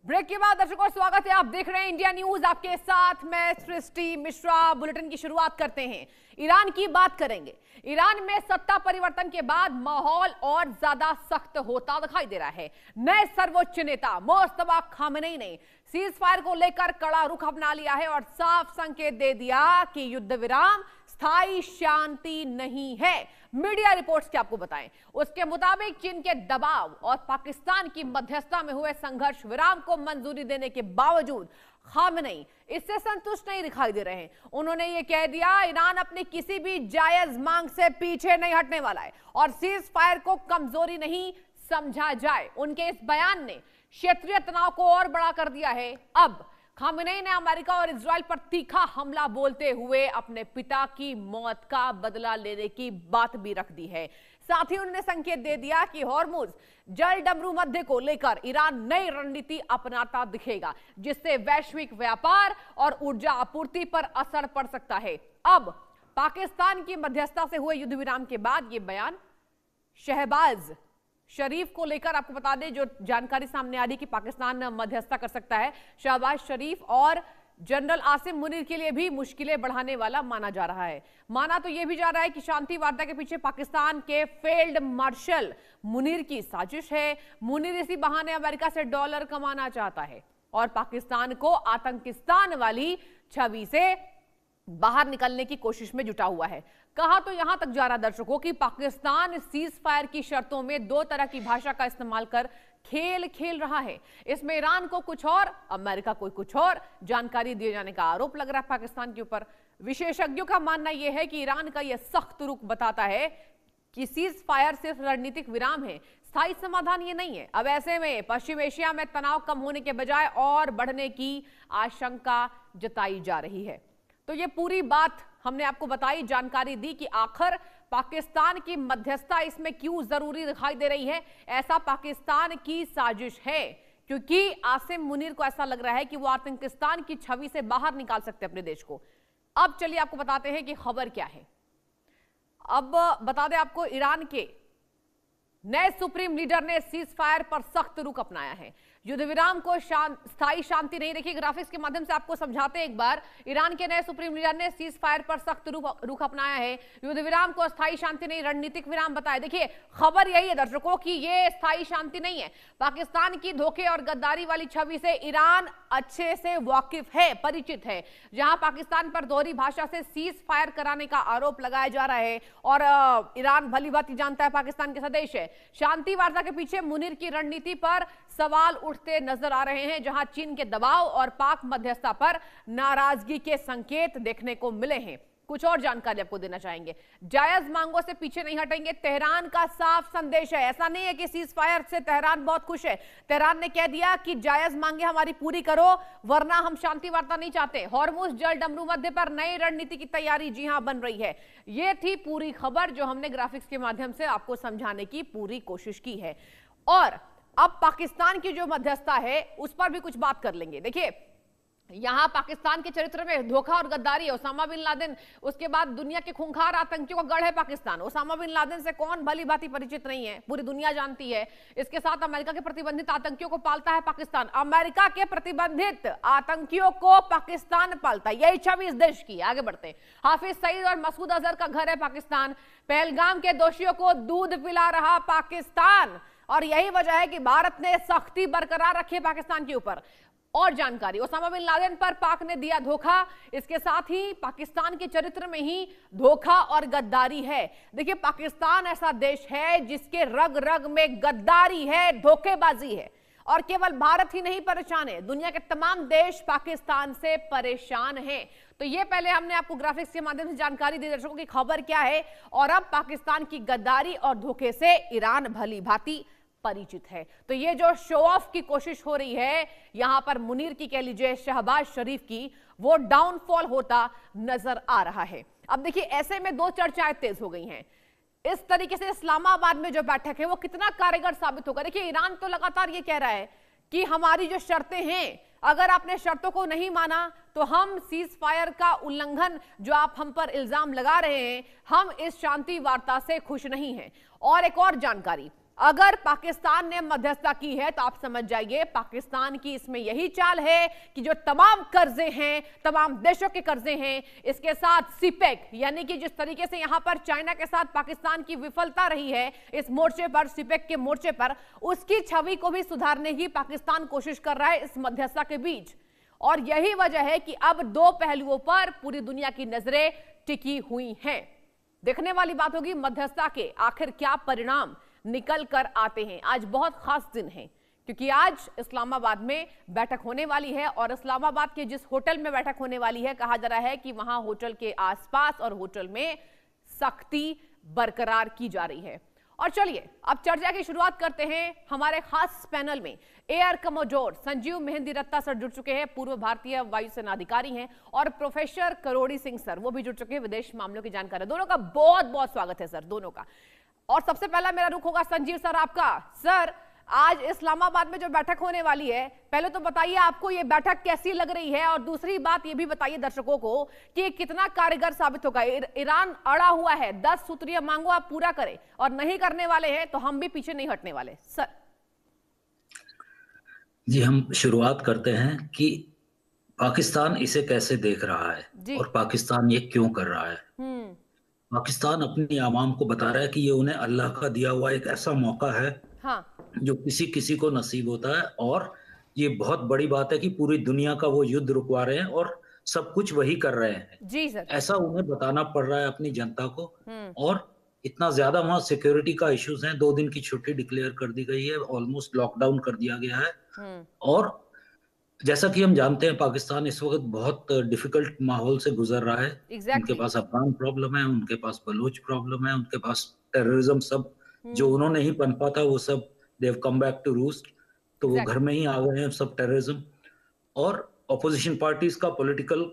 Break के बाद दर्शकों स्वागत है। आप देख रहे हैं इंडिया न्यूज, आपके साथ मैं सृष्टि मिश्रा। बुलेटिन की शुरुआत करते हैं। ईरान की बात करेंगे। ईरान में सत्ता परिवर्तन के बाद माहौल और ज्यादा सख्त होता दिखाई दे रहा है। नए सर्वोच्च नेता मुस्तफा खामेनी ने सीज फायर को लेकर कड़ा रुख अपना लिया है और साफ संकेत दे दिया कि युद्ध विराम स्थायी शांति नहीं है। मीडिया रिपोर्ट्स क्या आपको बताएं, उसके मुताबिक चीन के दबाव और पाकिस्तान की मध्यस्थता में हुए संघर्ष विराम को मंजूरी देने के बावजूद खामेनी इससे संतुष्ट नहीं दिखाई दे रहे हैं। उन्होंने ये कह दिया, ईरान अपनी किसी भी जायज मांग से पीछे नहीं हटने वाला है और सीज फायर को कमजोरी नहीं समझा जाए। उनके इस बयान ने क्षेत्रीय तनाव को और बड़ा कर दिया है। अब खामेनी ने अमेरिका और इजराइल पर तीखा हमला बोलते हुए अपने पिता की मौत का बदला लेने की बात भी रख दी है। साथ ही उन्होंने संकेत दे दिया कि हॉर्मुज जल डमरू मध्य को लेकर ईरान नई रणनीति अपनाता दिखेगा, जिससे वैश्विक व्यापार और ऊर्जा आपूर्ति पर असर पड़ सकता है। अब पाकिस्तान की मध्यस्थता से हुए युद्ध विराम के बाद यह बयान शहबाज शरीफ को लेकर आपको बता दें, जो जानकारी सामने आ रही कि पाकिस्तान मध्यस्थता कर सकता है। शहबाज शरीफ और जनरल आसिम मुनीर के लिए भी मुश्किलें बढ़ाने वाला माना जा रहा है। माना तो यह भी जा रहा है कि शांति वार्ता के पीछे पाकिस्तान के फील्ड मार्शल मुनीर की साजिश है। मुनीर इसी बहाने अमेरिका से डॉलर कमाना चाहता है और पाकिस्तान को आतंकिस्तान वाली छवि से बाहर निकलने की कोशिश में जुटा हुआ है। कहा तो यहां तक जा रहा दर्शकों कि पाकिस्तान सीज फायर की शर्तों में दो तरह की भाषा का इस्तेमाल कर खेल खेल रहा है। इसमें ईरान को कुछ और, अमेरिका को कुछ और जानकारी दिए जाने का आरोप लग रहा है पाकिस्तान के ऊपर। विशेषज्ञों का मानना यह है कि ईरान का यह सख्त रुख बताता है कि सीज फायर सिर्फ रणनीतिक विराम है, स्थायी समाधान ये नहीं है। अब ऐसे में पश्चिम एशिया में तनाव कम होने के बजाय और बढ़ने की आशंका जताई जा रही है। तो ये पूरी बात हमने आपको बताई, जानकारी दी कि आखिर पाकिस्तान की मध्यस्थता इसमें क्यों जरूरी दिखाई दे रही है। ऐसा पाकिस्तान की साजिश है क्योंकि आसिम मुनीर को ऐसा लग रहा है कि वो आतंकिस्तान की छवि से बाहर निकाल सकते हैं अपने देश को। अब चलिए आपको बताते हैं कि खबर क्या है। अब बता दें आपको, ईरान के नए सुप्रीम लीडर ने सीज फायर पर सख्त रुख अपनाया है। युद्ध विराम को स्थायी शांति नहीं, देखिए ग्राफिक्स के माध्यम से आपको समझाते हैं एक बार। ईरान के नए सुप्रीम लीडर ने सीज फायर पर सख्त रुख अपनाया है। युद्ध विराम को स्थायी शांति नहीं, रणनीतिक विराम बताया। देखिए खबर यही है दर्शकों कि ये स्थायी शांति नहीं है। पाकिस्तान की धोखे और गद्दारी वाली छवि से ईरान अच्छे से वाकिफ है, परिचित है। जहां पाकिस्तान पर दोहरी भाषा से सीज फायर कराने का आरोप लगाया जा रहा है और ईरान भली भांति जानता है पाकिस्तान के सदस्य है। शांति वार्ता के पीछे मुनीर की रणनीति पर सवाल उठते नजर आ रहे हैं, जहां चीन के दबाव और पाक मध्यस्थता पर नाराजगी के संकेत देखने को मिले हैं। कुछ और जानकारी आपको देना चाहेंगे। जायज मांगों से पीछे नहीं हटेंगे, तेहरान का साफ संदेश है। ऐसा नहीं है कि सीज फायर से तेहरान बहुत खुश है। तेहरान ने कह दिया कि जायज मांगे हमारी पूरी करो, वरना हम शांति वार्ता नहीं चाहते। हॉर्मुज जल डमरू मध्य पर नई रणनीति की तैयारी जी हां बन रही है। यह थी पूरी खबर जो हमने ग्राफिक्स के माध्यम से आपको समझाने की पूरी कोशिश की है। और अब पाकिस्तान की जो मध्यस्थता है उस पर भी कुछ बात कर लेंगे। देखिए यहां पाकिस्तान के चरित्र में धोखा और गद्दारी है। ओसामा बिन लादेन, उसके बाद दुनिया के खूंखार आतंकियों का गढ़ है पाकिस्तान। ओसामा बिन लादेन से कौन भली भांति परिचित नहीं है, पूरी दुनिया जानती है। इसके साथ अमेरिका के प्रतिबंधित आतंकियों को पालता है पाकिस्तान। अमेरिका के प्रतिबंधित आतंकियों को पाकिस्तान पालता है, यही छवि इस देश की। आगे बढ़ते हैं। हाफिज सईद और मसूद अजहर का घर है पाकिस्तान। पहलगाम के दोषियों को दूध पिला रहा पाकिस्तान, और यही वजह है कि भारत ने सख्ती बरकरार रखी है पाकिस्तान के ऊपर। और जानकारी, ओसामा बिन लादेन पर पाक ने दिया धोखा, इसके साथ ही पाकिस्तान के चरित्र में ही धोखा और गद्दारी है। देखिए पाकिस्तान ऐसा देश है जिसके रग रग में गद्दारी है, धोखेबाजी है, और केवल भारत ही नहीं परेशान है, दुनिया के तमाम देश पाकिस्तान से परेशान हैं। तो ये पहले हमने आपको ग्राफिक्स के माध्यम से जानकारी दी दर्शकों की खबर क्या है, और अब पाकिस्तान की गद्दारी और धोखे से ईरान भली भांति परिचित है। तो ये जो शो ऑफ की कोशिश हो रही है यहां पर मुनीर की, कह लीजिए शहबाज शरीफ की, वो डाउनफॉल होता नजर आ रहा है। अब देखिए ऐसे में दो चर्चाएं तेज हो गई हैं। इस तरीके से इस्लामाबाद में जो बैठक है वो कितना कारगर साबित होगा। देखिए ईरान तो लगातार ये कह रहा है कि हमारी जो शर्तें हैं, अगर आपने शर्तों को नहीं माना तो हम सीज फायर का उल्लंघन जो आप हम पर इल्जाम लगा रहे हैं, हम इस शांति वार्ता से खुश नहीं हैं। और एक और जानकारी, अगर पाकिस्तान ने मध्यस्थता की है तो आप समझ जाइए पाकिस्तान की इसमें यही चाल है कि जो तमाम कर्जे हैं, तमाम देशों के कर्जे हैं, इसके साथ सीपेक यानी कि जिस तरीके से यहां पर चाइना के साथ पाकिस्तान की विफलता रही है इस मोर्चे पर, सीपेक के मोर्चे पर, उसकी छवि को भी सुधारने की पाकिस्तान कोशिश कर रहा है इस मध्यस्थता के बीच। और यही वजह है कि अब दो पहलुओं पर पूरी दुनिया की नजरें टिकी हुई हैं। देखने वाली बात होगी मध्यस्थता के आखिर क्या परिणाम निकल कर आते हैं। आज बहुत खास दिन है क्योंकि आज इस्लामाबाद में बैठक होने वाली है और इस्लामाबाद के जिस होटल में बैठक होने वाली है, कहा जा रहा है कि वहां होटल के आसपास और होटल में सख्ती बरकरार की जा रही है। और चलिए अब चर्चा की शुरुआत करते हैं। हमारे खास पैनल में एयर कमोडोर संजीव मेहंदी रत्ता सर जुड़ चुके हैं, पूर्व भारतीय वायुसेना अधिकारी हैं, और प्रोफेसर करोड़ी सिंह सर वो भी जुड़ चुके हैं, विदेश मामलों की जानकार है। दोनों का बहुत बहुत स्वागत है सर, दोनों का। और सबसे पहला मेरा रुख होगा संजीव सर आपका। सर, आज इस्लामाबाद में जो बैठक होने वाली है, पहले तो बताइए आपको ये बैठक कैसी लग रही है, और दूसरी बात ये भी बताइए दर्शकों को कि कितना कारगर साबित होगा। ईरान अड़ा हुआ है, 10 सूत्रीय मांगो आप पूरा करें, और नहीं करने वाले हैं तो हम भी पीछे नहीं हटने वाले। सर जी, हम शुरुआत करते हैं कि पाकिस्तान इसे कैसे देख रहा है और पाकिस्तान ये क्यों कर रहा है। पाकिस्तान अपनी आवाम को बता रहा है कि ये उन्हें अल्लाह का दिया हुआ एक ऐसा मौका है, हाँ, जो किसी किसी को नसीब होता है, और ये बहुत बड़ी बात है कि पूरी दुनिया का वो युद्ध रुकवा रहे हैं और सब कुछ वही कर रहे हैं। जी सर। ऐसा उन्हें बताना पड़ रहा है अपनी जनता को। और इतना ज्यादा वहां सिक्योरिटी का इश्यूज है, 2 दिन की छुट्टी डिक्लेयर कर दी गई है, ऑलमोस्ट लॉकडाउन कर दिया गया है। और जैसा कि हम जानते हैं पाकिस्तान इस वक्त बहुत डिफिकल्ट माहौल से गुजर रहा है। उनके पास अफगान प्रॉब्लम है, उनके पास बलूच प्रॉब्लम है, उनके पास टेररिज्म, सब जो उन्होंने ही पनपा था वो सब देव कम बैक टू रूस्ट, तो वो घर में ही आ गए हैं सब टेररिज्म। और ऑपोजिशन पार्टीज का पॉलिटिकल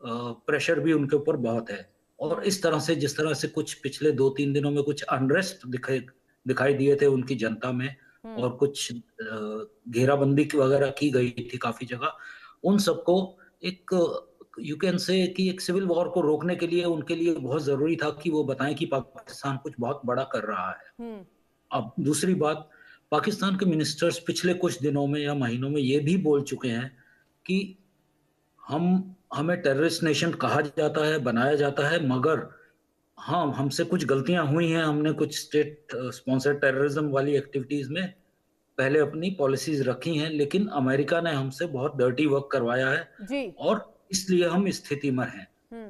प्रेशर भी उनके ऊपर बहुत है। और इस तरह से जिस तरह से कुछ पिछले 2-3 दिनों में कुछ अनरेस्ट दिखाई दिए थे उनकी जनता में, और कुछ घेराबंदी वगैरह की गई थी काफी जगह, उन सबको एक यू कैन से कि एक सिविल वॉर को रोकने के लिए उनके लिए बहुत जरूरी था कि वो बताएं कि पाकिस्तान कुछ बहुत बड़ा कर रहा है। अब दूसरी बात, पाकिस्तान के मिनिस्टर्स पिछले कुछ दिनों में या महीनों में ये भी बोल चुके हैं कि हमें टेररिस्ट नेशन कहा जाता है, बनाया जाता है, मगर हाँ, हमसे कुछ गलतियां हुई हैं, हमने कुछ स्टेट स्पॉन्सर्ड टेररिज्म वाली एक्टिविटीज में पहले अपनी पॉलिसीज रखी हैं, लेकिन अमेरिका ने हमसे बहुत डर्टी वर्क करवाया है जी। और इसलिए हम इस स्थिति में हैं।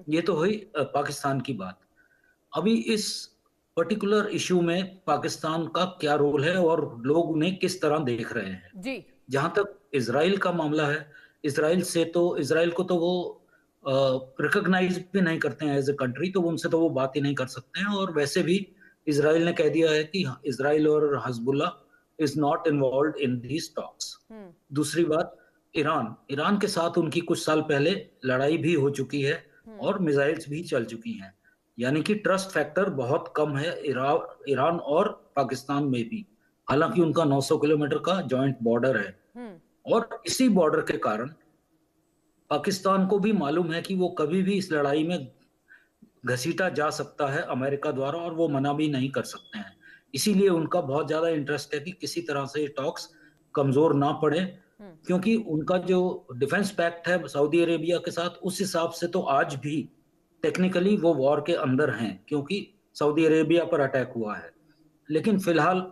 ये तो हुई पाकिस्तान की बात। अभी इस पर्टिकुलर इशू में पाकिस्तान का क्या रोल है और लोग उन्हें किस तरह देख रहे हैं जी। जहां तक इजराइल का मामला है, इजराइल को तो वो रिकॉग्नाइज भी नहीं करते हैं एज ए कंट्री, तो उनसे तो वो बात ही नहीं कर सकते हैं। और वैसे भी इजराइल ने कह दिया है कि इजराइल और हजबुल्ला is not involved in these talks. दूसरी बात, ईरान के साथ उनकी कुछ साल पहले लड़ाई भी हो चुकी है और मिसाइल्स भी चल चुकी हैं, यानी कि ट्रस्ट फैक्टर बहुत कम है ईरान और पाकिस्तान में भी, हालांकि उनका 900 किलोमीटर का जॉइंट बॉर्डर है। और इसी बॉर्डर के कारण पाकिस्तान को भी मालूम है कि वो कभी भी इस लड़ाई में घसीटा जा सकता है अमेरिका द्वारा, और वो मना भी नहीं कर सकते हैं। इसीलिए उनका बहुत ज्यादा इंटरेस्ट है कि किसी तरह से टॉक्स कमजोर ना पड़े, क्योंकि उनका जो डिफेंस पैक्ट है सऊदी अरेबिया के साथ, उस हिसाब से तो आज भी टेक्निकली वो वॉर के अंदर हैं, क्योंकि सऊदी अरेबिया पर अटैक हुआ है। लेकिन फिलहाल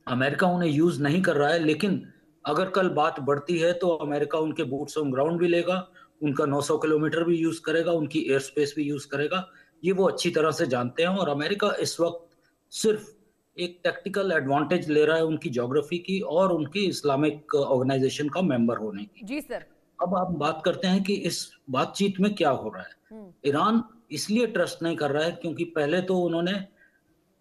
अमेरिका उन्हें यूज नहीं कर रहा है, लेकिन अगर कल बात बढ़ती है तो अमेरिका उनके बूट्स ऑन ग्राउंड भी लेगा, उनका 900 किलोमीटर भी यूज करेगा, उनकी एयर स्पेस भी यूज करेगा। ये वो अच्छी तरह से जानते हैं। और अमेरिका इस वक्त सिर्फ एक टैक्टिकल एडवांटेज ले रहा है उनकी ज्योग्राफी की और उनकी इस्लामिक ऑर्गेनाइजेशन का मेंबर होने की। जी सर। अब आप बात करते हैं कि इस बातचीत में क्या हो रहा है। ईरान इसलिए ट्रस्ट नहीं कर रहा है क्योंकि पहले तो उन्होंने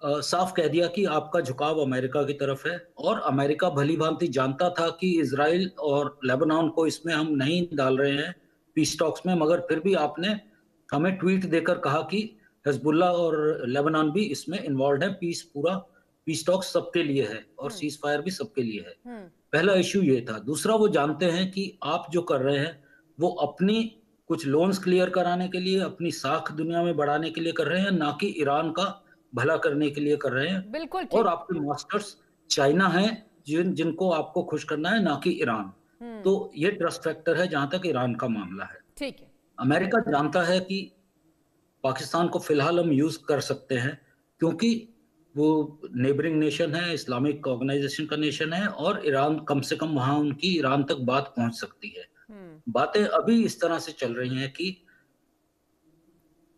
साफ कह दिया कि आपका झुकाव अमेरिका की तरफ है, और अमेरिका भली भांति जानता था कि इजराइल और लेबनान को इसमें हम नहीं डाल रहे हैं पीस टॉक्स में, मगर फिर भी आपने हमें ट्वीट देकर कहा कि हिजबुल्लाह और लेबनान भी इसमें इन्वॉल्व है, पीस टॉक्स सबके लिए है और सीज फायर भी सबके लिए है। पहला इश्यू ये था। दूसरा, वो जानते हैं कि आप जो कर रहे हैं वो अपनी कुछ लोन्स क्लियर कराने के लिए, अपनी साख दुनिया में बढ़ाने के लिए कर रहे हैं, ना कि ईरान का भला करने के लिए कर रहे हैं। बिल्कुल और ठीक। आपके मास्टर्स चाइना हैं, जिनको आपको खुश करना है, ना कि ईरान। तो ये ट्रस्ट फैक्टर है जहां तक ईरान का मामला है। ठीक है। अमेरिका जानता है कि पाकिस्तान को फिलहाल हम यूज कर सकते हैं, क्योंकि वो नेबरिंग नेशन है, इस्लामिक ऑर्गेनाइजेशन का नेशन है, और ईरान कम से कम वहां उनकी ईरान तक बात पहुंच सकती है। बातें अभी इस तरह से चल रही हैं कि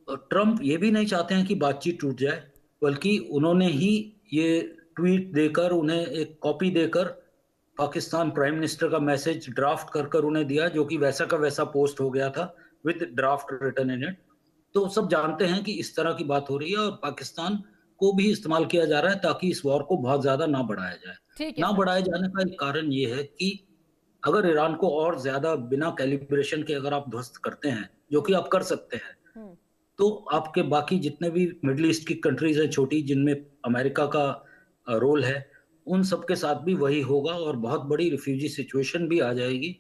ट्रंप ये भी नहीं चाहते हैं कि बातचीत टूट जाए, बल्कि उन्होंने ही ये ट्वीट देकर, उन्हें एक कॉपी देकर पाकिस्तान प्राइम मिनिस्टर का मैसेज ड्राफ्ट कर कर उन्हें दिया, जो कि वैसा का वैसा पोस्ट हो गया था with draft written in it. तो सब जानते हैं कि इस तरह की बात हो रही है, और पाकिस्तान को भी इस्तेमाल किया जा रहा है ताकि इस वॉर को बहुत ज्यादा ना बढ़ाया जाए। ठीक है ना सर। बढ़ाए जाने का एक कारण ये है कि अगर ईरान को और ज्यादा बिना कैलिब्रेशन के अगर आप ध्वस्त करते हैं, जो कि आप कर सकते हैं, तो आपके बाकी जितने भी मिडिल ईस्ट की कंट्रीज हैं छोटी, जिनमें अमेरिका का रोल है, उन सब के साथ भी वही होगा, और बहुत बड़ी रिफ्यूजी सिचुएशन भी आ जाएगी।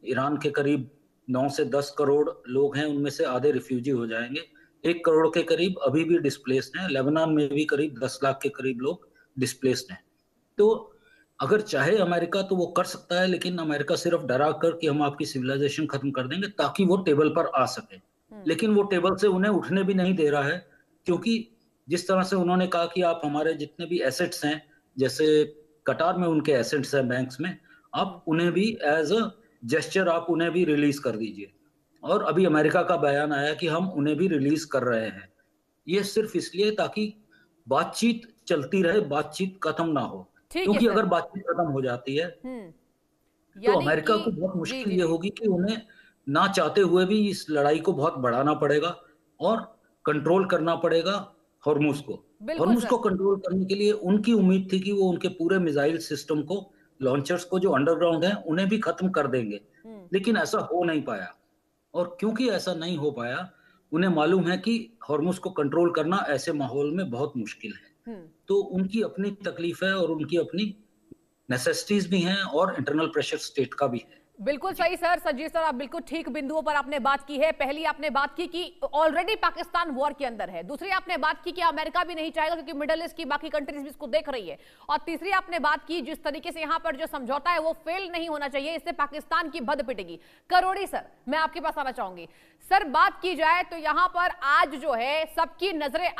ईरान के करीब 9 से 10 करोड़ लोग हैं, उनमें से आधे रिफ्यूजी हो जाएंगे। 1 करोड़ के करीब अभी भी डिस्प्लेस्ड हैं। लेबनान में भी करीब 10 लाख के करीब लोग डिस्प्लेस्ड हैं। तो अगर चाहे अमेरिका तो वो कर सकता है, लेकिन अमेरिका सिर्फ डरा कर कि हम आपकी सिविलाइजेशन खत्म कर देंगे ताकि वो टेबल पर आ सके। लेकिन वो टेबल से उन्हें उठने भी नहीं दे रहा है, क्योंकि जिस तरह से उन्होंने कहा कि आप हमारे जितने भी एसेट्स हैं, जैसे कतार में उनके एसेट्स हैं बैंक्स में, आप उन्हें भी एज अ जेस्चर आप उन्हें भी रिलीज कर दीजिए। और अभी अमेरिका का बयान आया कि हम उन्हें भी रिलीज कर रहे हैं। ये सिर्फ इसलिए ताकि बातचीत चलती रहे, बातचीत खत्म ना हो। ठीक है क्योंकि सर। अगर बातचीत खत्म हो जाती है तो यानी अमेरिका कि को बहुत जी मुश्किल जी ये जी। होगी कि उन्हें ना चाहते हुए भी इस लड़ाई को बहुत बढ़ाना पड़ेगा, और कंट्रोल करना पड़ेगा हॉर्मुज को। बिल्कुल हॉर्मुज सर। को कंट्रोल करने के लिए उनकी उम्मीद थी कि वो उनके पूरे मिसाइल सिस्टम को, लॉन्चर्स को जो अंडरग्राउंड है, उन्हें भी खत्म कर देंगे। लेकिन ऐसा हो नहीं पाया, और क्योंकि ऐसा नहीं हो पाया, उन्हें मालूम है कि हॉर्मुज को कंट्रोल करना ऐसे माहौल में बहुत मुश्किल है। तो उनकी अपनी तकलीफ है, और उनकी अपनी नेसेसिटीज भी हैं, और इंटरनल प्रेशर स्टेट का भी है। बिल्कुल जी। सही सर। संजीव सर, आप बिल्कुल ठीक बिंदुओं पर आपने बात की है। पहली आपने बात की कि ऑलरेडी पाकिस्तान वॉर के अंदर है। दूसरी आपने बात की कि अमेरिका भी नहीं चाहेगा, क्योंकि मिडिल ईस्ट की बाकी कंट्रीज भी इसको देख रही है। और तीसरी आपने बात की, जिस तरीके से यहाँ पर जो समझौता है वो फेल नहीं होना चाहिए, इससे पाकिस्तान की भद पिटेगी। करोड़ी सर, मैं आपके पास आना चाहूंगी। सर, बात की जाए तो यहाँ पर आज जो है सबकी नजरें